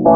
Hi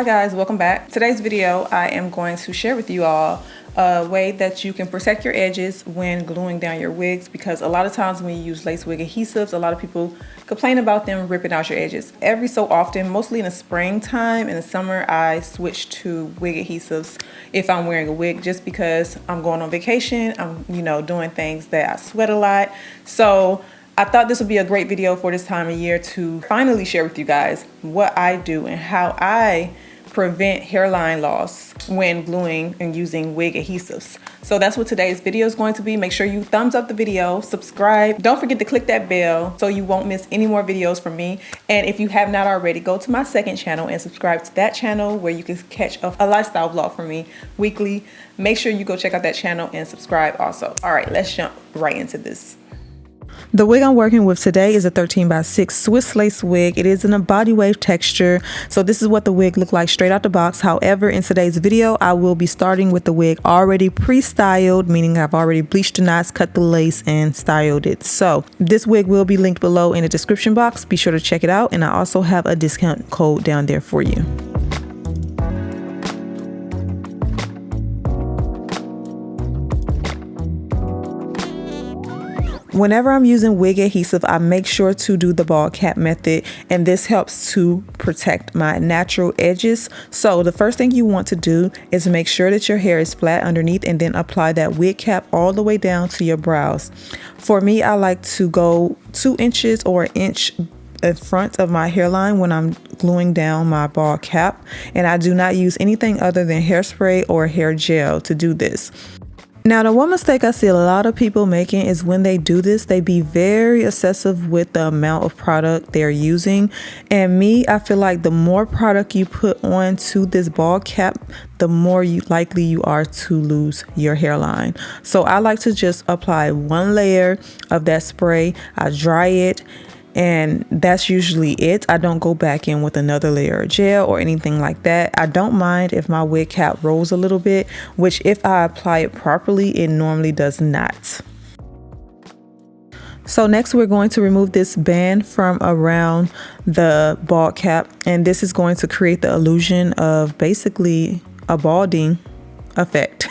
guys, welcome back. Today's video I am going to share with you all a way that you can protect your edges when gluing down your wigs, because a lot of times when you use lace wig adhesives, a lot of people complain about them ripping out your edges. Every so often, mostly in the springtime, in the summer, I switch to wig adhesives if I'm wearing a wig, just because I'm going on vacation, I'm doing things that I sweat a lot. So I thought this would be a great video for this time of year to finally share with you guys what I do and how I prevent hairline loss when gluing and using wig adhesives. So that's what today's video is going to be. Make sure you thumbs up the video, subscribe. Don't forget to click that bell so you won't miss any more videos from me. And if you have not already, go to my second channel and subscribe to that channel where you can catch a lifestyle vlog from me weekly. Make sure you go check out that channel and subscribe also. All right, let's jump right into this. The wig I'm working with today is a 13x6 Swiss lace wig. It is in a body wave texture. So this is what the wig looked like straight out the box. However, in today's video, I will be starting with the wig already pre-styled, meaning I've already bleached the knots, cut the lace, and styled it. So this wig will be linked below in the description box. Be sure to check it out. And I also have a discount code down there for you. Whenever I'm using wig adhesive, I make sure to do the ball cap method, and this helps to protect my natural edges. So the first thing you want to do is make sure that your hair is flat underneath, and then apply that wig cap all the way down to your brows. For me, I like to go 2 inches or an inch in front of my hairline when I'm gluing down my ball cap, and I do not use anything other than hairspray or hair gel to do this. Now, the one mistake I see a lot of people making is when they do this, they be very excessive with the amount of product they're using. And me, I feel like the more product you put onto this ball cap, the more likely you are to lose your hairline. So I like to just apply 1 layer of that spray. I dry it, and that's usually it. I don't go back in with another layer of gel or anything like that. I don't mind if my wig cap rolls a little bit, which if I apply it properly, it normally does not. So next we're going to remove this band from around the bald cap, and this is going to create the illusion of basically a balding effect.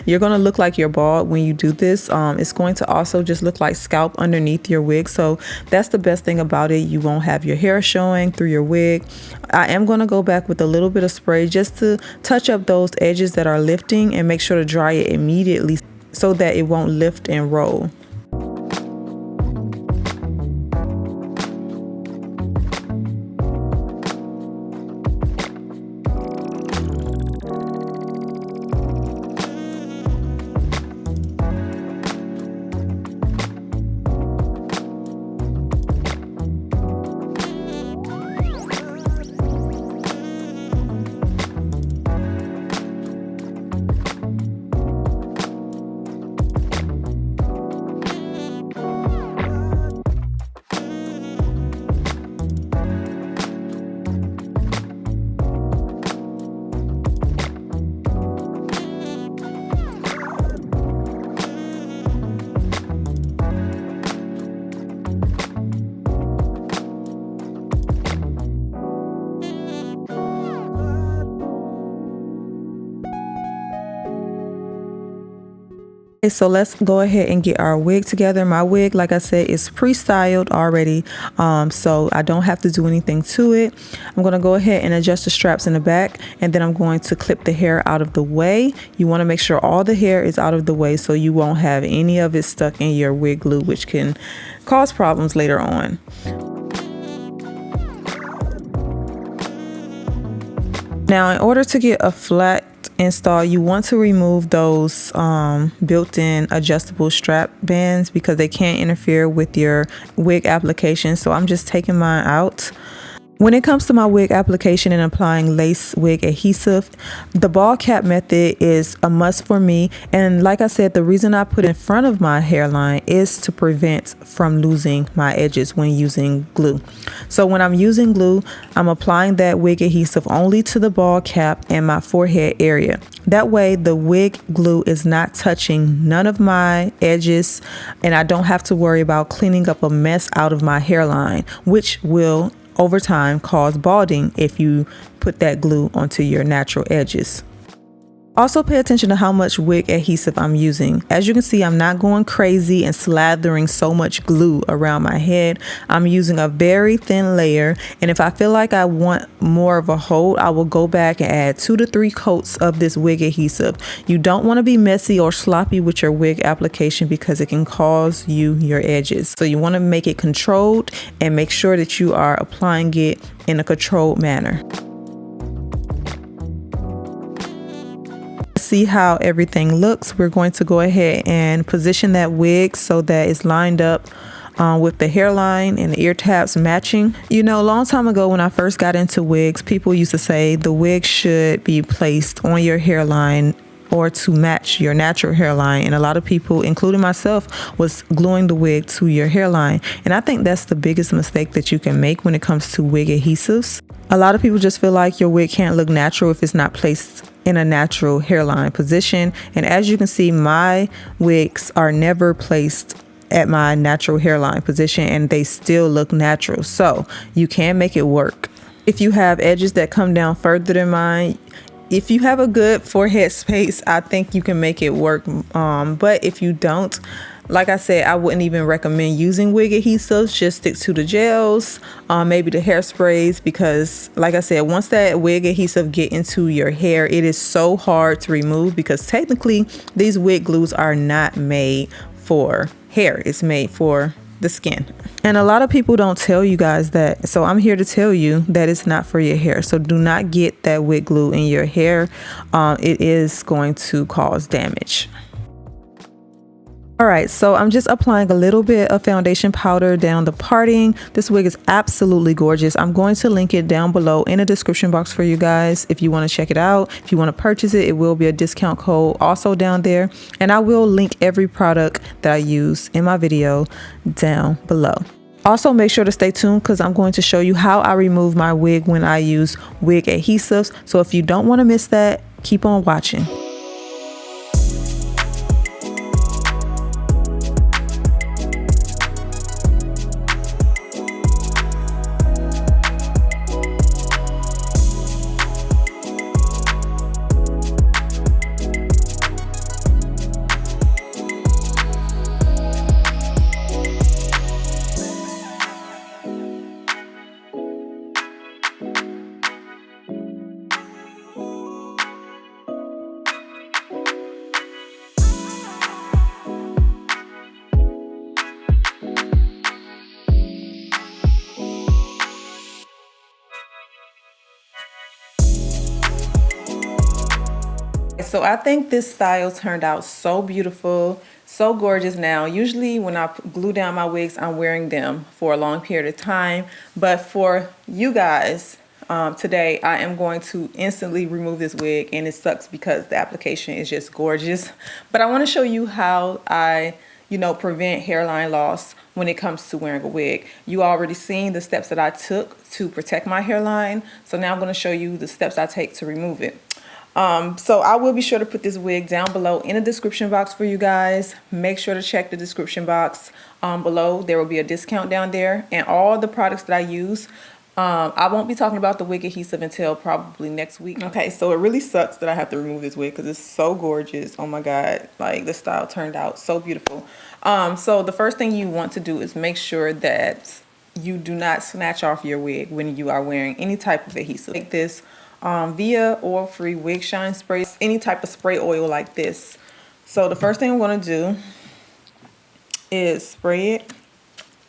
You're going to look like you're bald when you do this. It's going to also just look like scalp underneath your wig. So that's the best thing about it. You won't have your hair showing through your wig. I am going to go back with a little bit of spray just to touch up those edges that are lifting, and make sure to dry it immediately so that it won't lift and roll. So let's go ahead and get our wig together. My wig, like I said, is pre-styled already, so I don't have to do anything to it. I'm going to go ahead and adjust the straps in the back, and then I'm going to clip the hair out of the way. You want to make sure all the hair is out of the way so you won't have any of it stuck in your wig glue, which can cause problems later on. Now, in order to get a flat install, you want to remove those built-in adjustable strap bands because they can't interfere with your wig application. So I'm just taking mine out. When it comes to my wig application and applying lace wig adhesive, the ball cap method is a must for me. And like I said, the reason I put it in front of my hairline is to prevent from losing my edges when using glue. So when I'm using glue, I'm applying that wig adhesive only to the ball cap and my forehead area. That way the wig glue is not touching none of my edges, and I don't have to worry about cleaning up a mess out of my hairline, which will over time cause balding if you put that glue onto your natural edges. Also pay attention to how much wig adhesive I'm using. As you can see, I'm not going crazy and slathering so much glue around my head. I'm using a very thin layer, and if I feel like I want more of a hold, I will go back and add 2 to 3 coats of this wig adhesive. You don't want to be messy or sloppy with your wig application because it can cause you your edges. So you want to make it controlled and make sure that you are applying it in a controlled manner. See how everything looks. We're going to go ahead and position that wig so that it's lined up with the hairline and the ear tabs matching. You know, a long time ago when I first got into wigs, people used to say the wig should be placed on your hairline or to match your natural hairline, and a lot of people, including myself, was gluing the wig to your hairline. And I think that's the biggest mistake that you can make when it comes to wig adhesives. A lot of people just feel like your wig can't look natural if it's not placed in a natural hairline position. And as you can see, my wigs are never placed at my natural hairline position and they still look natural. So you can make it work. If you have edges that come down further than mine, if you have a good forehead space, I think you can make it work. But if you don't, like I said, I wouldn't even recommend using wig adhesives. Just stick to the gels, maybe the hairsprays, because like I said, once that wig adhesive get into your hair, it is so hard to remove because technically these wig glues are not made for hair. It's made for the skin. And a lot of people don't tell you guys that. So I'm here to tell you that it's not for your hair. So do not get that wig glue in your hair. It is going to cause damage. All right, so I'm just applying a little bit of foundation powder down the parting. This wig is absolutely gorgeous. I'm going to link it down below in the description box for you guys if you want to check it out. If you want to purchase it, it will be a discount code also down there. And I will link every product that I use in my video down below. Also, make sure to stay tuned because I'm going to show you how I remove my wig when I use wig adhesives. So if you don't want to miss that, keep on watching. So I think this style turned out so beautiful, so gorgeous. Now, usually when I glue down my wigs, I'm wearing them for a long period of time. But for you guys, today I am going to instantly remove this wig, and it sucks because the application is just gorgeous. But I want to show you how I, prevent hairline loss when it comes to wearing a wig. You already seen the steps that I took to protect my hairline. So now I'm going to show you the steps I take to remove it. So I will be sure to put this wig down below in the description box for you guys. Make sure to check the description box below. There will be a discount down there, and all the products that I use. I won't be talking about the wig adhesive until probably next week. Okay, so it really sucks that I have to remove this wig because it's so gorgeous. Oh my God, like the style turned out so beautiful. So the first thing you want to do is make sure that you do not snatch off your wig when you are wearing any type of adhesive. Take this via oil-free wig shine spray, any type of spray oil like this. So the first thing I'm going to do is spray it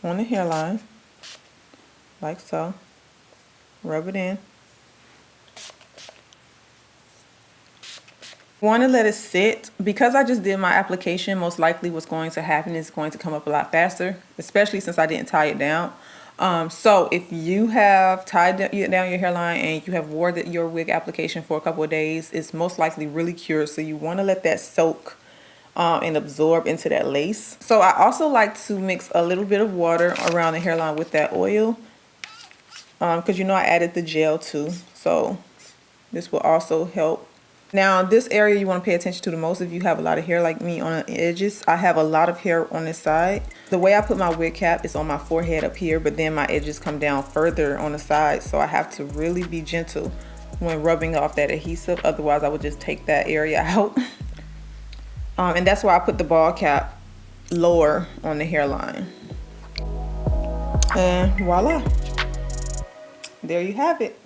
on the hairline like so. Rub it in. Want to let it sit. Because I just did my application, most likely what's going to happen is going to come up a lot faster, especially since I didn't tie it down. So if you have tied down your hairline and you have wore your wig application for a couple of days, it's most likely really cured. So you want to let that soak and absorb into that lace. So I also like to mix a little bit of water around the hairline with that oil, because you know I added the gel too. So this will also help. Now this area you want to pay attention to the most if you have a lot of hair like me on the edges. I have a lot of hair on this side. The way I put my wig cap is on my forehead up here, but then my edges come down further on the side, so I have to really be gentle when rubbing off that adhesive. Otherwise I would just take that area out. And that's why I put the ball cap lower on the hairline. And voila, there you have it.